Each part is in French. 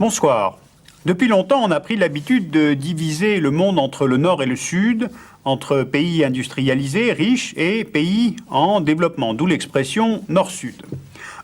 Bonsoir. Depuis longtemps, on a pris l'habitude de diviser le monde entre le nord et le sud, entre pays industrialisés, riches, et pays en développement, d'où l'expression nord-sud.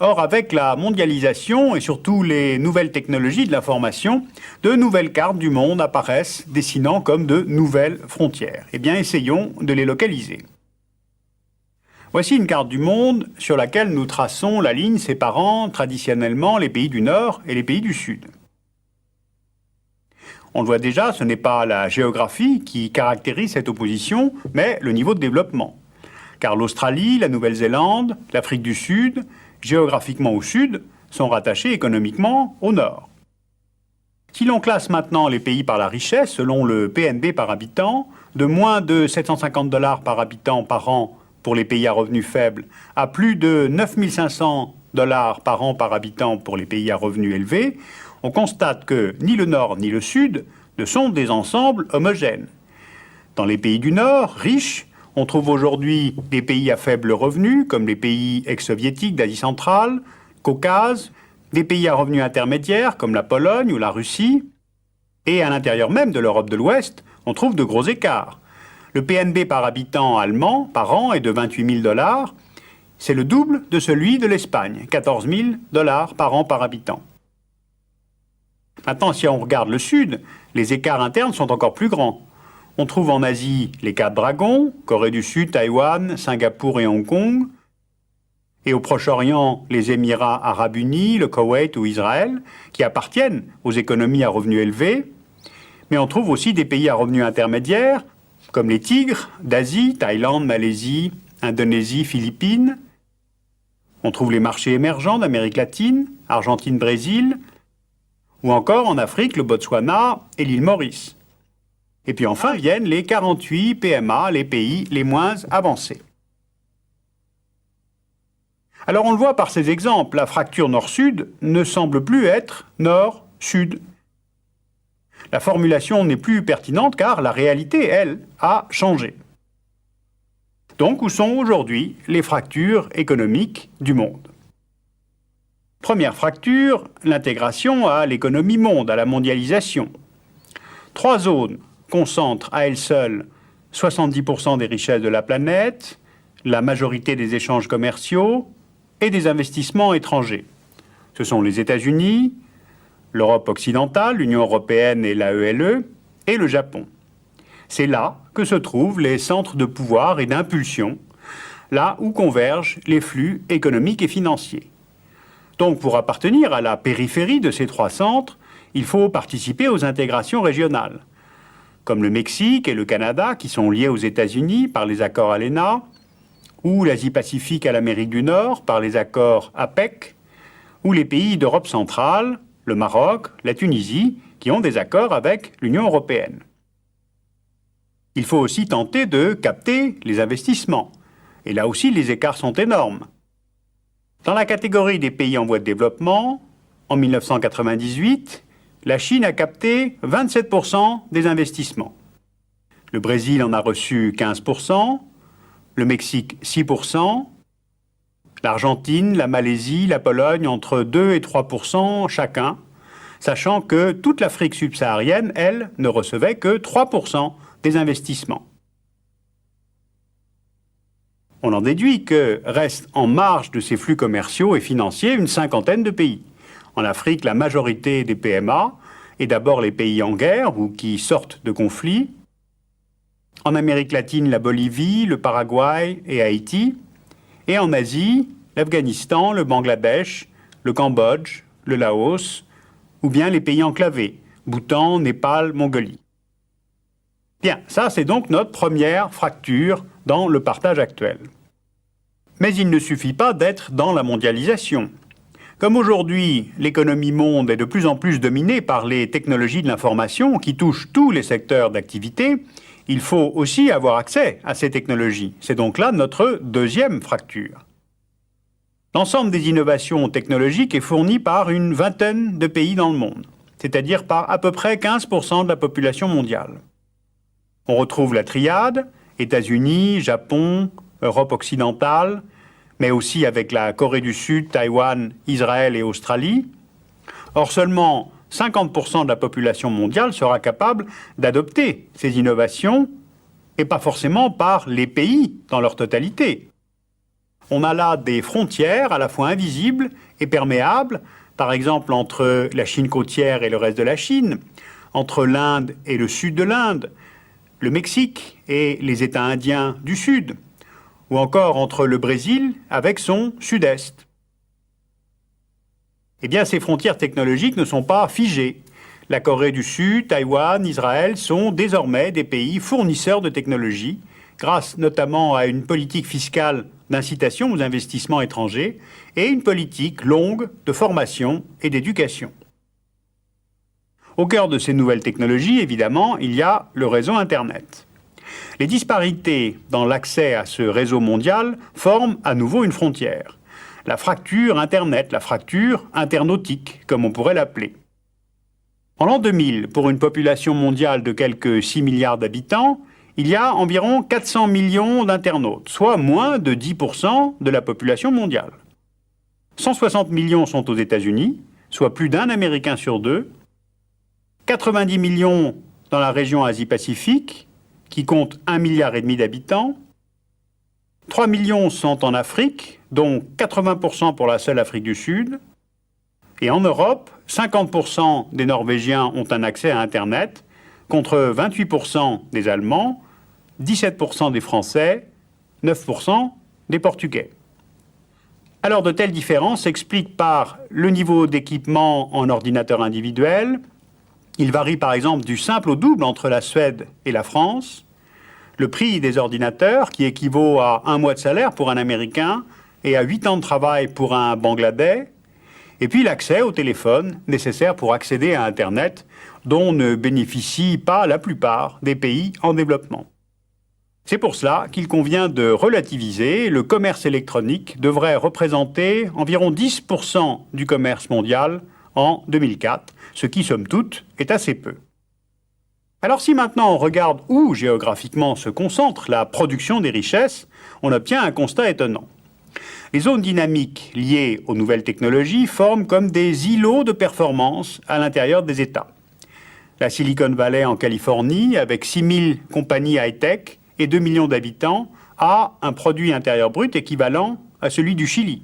Or, avec la mondialisation et surtout les nouvelles technologies de l'information, de nouvelles cartes du monde apparaissent, dessinant comme de nouvelles frontières. Eh bien, essayons de les localiser. Voici une carte du monde sur laquelle nous traçons la ligne séparant traditionnellement les pays du Nord et les pays du Sud. On le voit déjà, ce n'est pas la géographie qui caractérise cette opposition, mais le niveau de développement. Car l'Australie, la Nouvelle-Zélande, l'Afrique du Sud, géographiquement au Sud, sont rattachés économiquement au Nord. Si l'on classe maintenant les pays par la richesse, selon le PNB par habitant, de moins de 750 $ par habitant par an pour les pays à revenus faibles, à plus de 9 500 $ par an par habitant pour les pays à revenus élevés, on constate que ni le Nord ni le Sud ne sont des ensembles homogènes. Dans les pays du Nord, riches, on trouve aujourd'hui des pays à faible revenu, comme les pays ex-soviétiques d'Asie centrale, Caucase, des pays à revenus intermédiaires, comme la Pologne ou la Russie, et à l'intérieur même de l'Europe de l'Ouest, on trouve de gros écarts. Le PNB par habitant allemand par an est de 28 000 $. C'est le double de celui de l'Espagne, 14 000 $ par an par habitant. Maintenant, si on regarde le Sud, les écarts internes sont encore plus grands. On trouve en Asie les Quatre Dragons, Corée du Sud, Taïwan, Singapour et Hong Kong, et au Proche-Orient, les Émirats arabes unis, le Koweït ou Israël, qui appartiennent aux économies à revenus élevés. Mais on trouve aussi des pays à revenus intermédiaires, comme les Tigres d'Asie, Thaïlande, Malaisie, Indonésie, Philippines. On trouve les marchés émergents d'Amérique latine, Argentine, Brésil, ou encore en Afrique, le Botswana et l'île Maurice. Et puis enfin viennent les 48 PMA, les pays les moins avancés. Alors on le voit par ces exemples, la fracture nord-sud ne semble plus être nord-sud. La formulation n'est plus pertinente car la réalité, elle, a changé. Donc où sont aujourd'hui les fractures économiques du monde ? Première fracture, l'intégration à l'économie monde, à la mondialisation. 3 zones concentrent à elles seules 70% des richesses de la planète, la majorité des échanges commerciaux et des investissements étrangers. Ce sont les États-Unis, l'Europe occidentale, l'Union européenne et l'AELE, et le Japon. C'est là que se trouvent les centres de pouvoir et d'impulsion, là où convergent les flux économiques et financiers. Donc, pour appartenir à la périphérie de ces 3 centres, il faut participer aux intégrations régionales, comme le Mexique et le Canada, qui sont liés aux États-Unis par les accords ALENA, ou l'Asie-Pacifique à l'Amérique du Nord par les accords APEC, ou les pays d'Europe centrale, le Maroc, la Tunisie, qui ont des accords avec l'Union européenne. Il faut aussi tenter de capter les investissements, et là aussi les écarts sont énormes. Dans la catégorie des pays en voie de développement, en 1998, la Chine a capté 27% des investissements. Le Brésil en a reçu 15%, le Mexique 6%, l'Argentine, la Malaisie, la Pologne entre 2 et 3% chacun, sachant que toute l'Afrique subsaharienne, elle, ne recevait que 3% des investissements. On en déduit que restent en marge de ces flux commerciaux et financiers une 50aine de pays. En Afrique, la majorité des PMA, et d'abord les pays en guerre ou qui sortent de conflits. En Amérique latine, la Bolivie, le Paraguay et Haïti. Et en Asie, l'Afghanistan, le Bangladesh, le Cambodge, le Laos, ou bien les pays enclavés, Bhoutan, Népal, Mongolie. Bien, ça c'est donc notre première fracture dans le partage actuel. Mais il ne suffit pas d'être dans la mondialisation. Comme aujourd'hui, l'économie monde est de plus en plus dominée par les technologies de l'information qui touchent tous les secteurs d'activité, il faut aussi avoir accès à ces technologies. C'est donc là notre deuxième fracture. L'ensemble des innovations technologiques est fourni par une vingtaine de pays dans le monde, c'est-à-dire par à peu près 15% de la population mondiale. On retrouve la triade, États-Unis, Japon, Europe occidentale, mais aussi avec la Corée du Sud, Taïwan, Israël et Australie. Or, seulement 50% de la population mondiale sera capable d'adopter ces innovations, et pas forcément par les pays dans leur totalité. On a là des frontières à la fois invisibles et perméables, par exemple entre la Chine côtière et le reste de la Chine, entre l'Inde et le sud de l'Inde, le Mexique et les États indiens du sud, ou encore entre le Brésil avec son sud-est. Eh bien, ces frontières technologiques ne sont pas figées. La Corée du Sud, Taïwan, Israël sont désormais des pays fournisseurs de technologies, grâce notamment à une politique fiscale d'incitation aux investissements étrangers et une politique longue de formation et d'éducation. Au cœur de ces nouvelles technologies, évidemment, il y a le réseau Internet. Les disparités dans l'accès à ce réseau mondial forment à nouveau une frontière. La fracture Internet, la fracture internautique, comme on pourrait l'appeler. En l'an 2000, pour une population mondiale de quelques 6 milliards d'habitants, il y a environ 400 millions d'internautes, soit moins de 10% de la population mondiale. 160 millions sont aux États-Unis, soit plus d'un Américain sur deux. 90 millions dans la région Asie-Pacifique, qui compte 1,5 milliard d'habitants. 3 millions sont en Afrique, dont 80% pour la seule Afrique du Sud. Et en Europe, 50% des Norvégiens ont un accès à Internet, contre 28% des Allemands, 17% des Français, 9% des Portugais. Alors de telles différences s'expliquent par le niveau d'équipement en ordinateur individuel. Il varie par exemple du simple au double entre la Suède et la France. Le prix des ordinateurs, qui équivaut à 1 mois de salaire pour un Américain et à 8 ans de travail pour un Bangladais. Et puis l'accès au téléphone nécessaire pour accéder à Internet, dont ne bénéficient pas la plupart des pays en développement. C'est pour cela qu'il convient de relativiser. Le commerce électronique devrait représenter environ 10% du commerce mondial en 2004, ce qui, somme toute, est assez peu. Alors si maintenant on regarde où géographiquement se concentre la production des richesses, on obtient un constat étonnant. Les zones dynamiques liées aux nouvelles technologies forment comme des îlots de performance à l'intérieur des États. La Silicon Valley en Californie, avec 6000 compagnies high-tech et 2 millions d'habitants, a un produit intérieur brut équivalent à celui du Chili.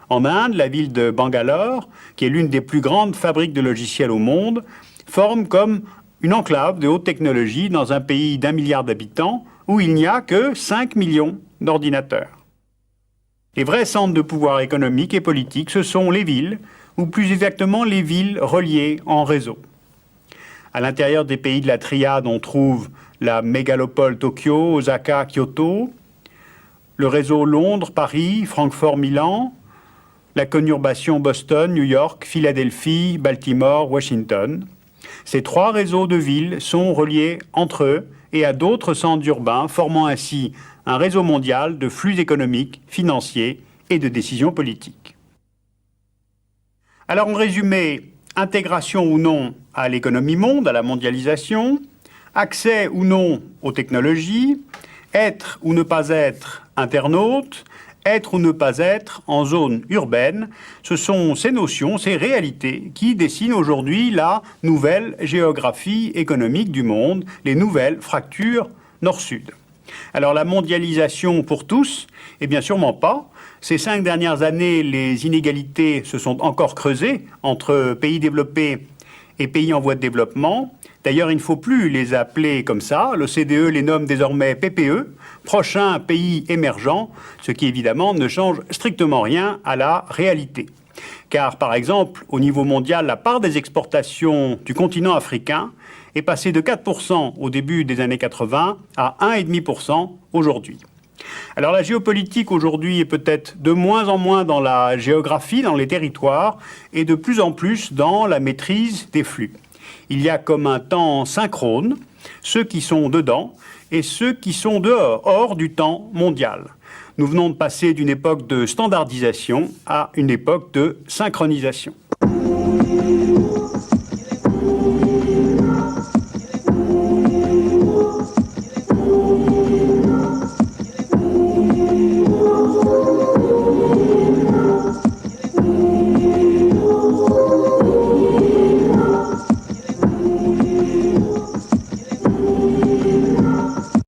En Inde, la ville de Bangalore, qui est l'une des plus grandes fabriques de logiciels au monde, forme comme une enclave de haute technologie dans un pays d'1 milliard d'habitants où il n'y a que 5 millions d'ordinateurs. Les vrais centres de pouvoir économique et politique, ce sont les villes, ou plus exactement les villes reliées en réseau. À l'intérieur des pays de la triade, on trouve la mégalopole Tokyo, Osaka, Kyoto, le réseau Londres, Paris, Francfort, Milan, la conurbation Boston, New York, Philadelphie, Baltimore, Washington. Ces 3 réseaux de villes sont reliés entre eux et à d'autres centres urbains, formant ainsi un réseau mondial de flux économiques, financiers et de décisions politiques. Alors en résumé, intégration ou non à l'économie monde, à la mondialisation, accès ou non aux technologies, être ou ne pas être internaute, être ou ne pas être en zone urbaine, ce sont ces notions, ces réalités qui dessinent aujourd'hui la nouvelle géographie économique du monde, les nouvelles fractures nord-sud. Alors la mondialisation pour tous, eh bien sûrement pas. Ces 5 dernières années, les inégalités se sont encore creusées entre pays développés et pays en voie de développement. D'ailleurs, il ne faut plus les appeler comme ça. L'OCDE les nomme désormais PPE, prochains pays émergents, ce qui évidemment ne change strictement rien à la réalité. Car, par exemple, au niveau mondial, la part des exportations du continent africain est passée de 4% au début des années 80 à 1,5% aujourd'hui. Alors la géopolitique aujourd'hui est peut-être de moins en moins dans la géographie, dans les territoires, et de plus en plus dans la maîtrise des flux. Il y a comme un temps synchrone, ceux qui sont dedans et ceux qui sont dehors, hors du temps mondial. Nous venons de passer d'une époque de standardisation à une époque de synchronisation.